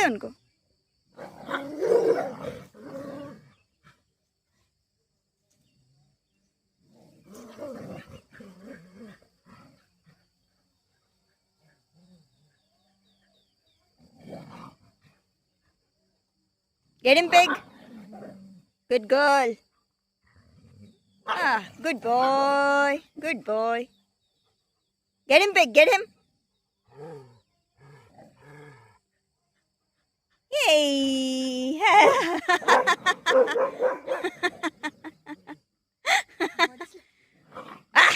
दे उनको. Get him, pig. Good girl. Ah, good boy. Good boy. Get him, pig. Get him. Yay! Ah!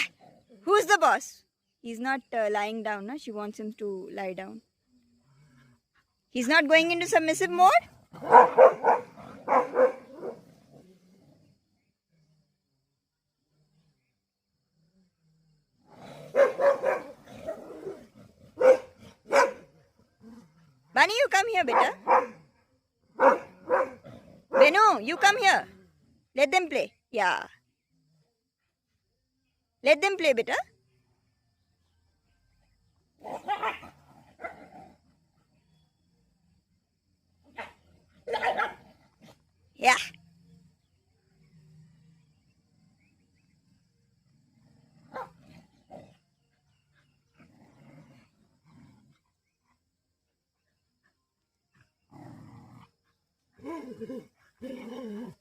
Who's the boss? He's not lying down. No? She wants him to lie down. He's not going into submissive mode? Bunny, you come here, beta. Benu, you come here. Let them play. Yeah. Let them play, beta. Yeah.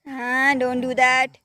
Ah, don't do that.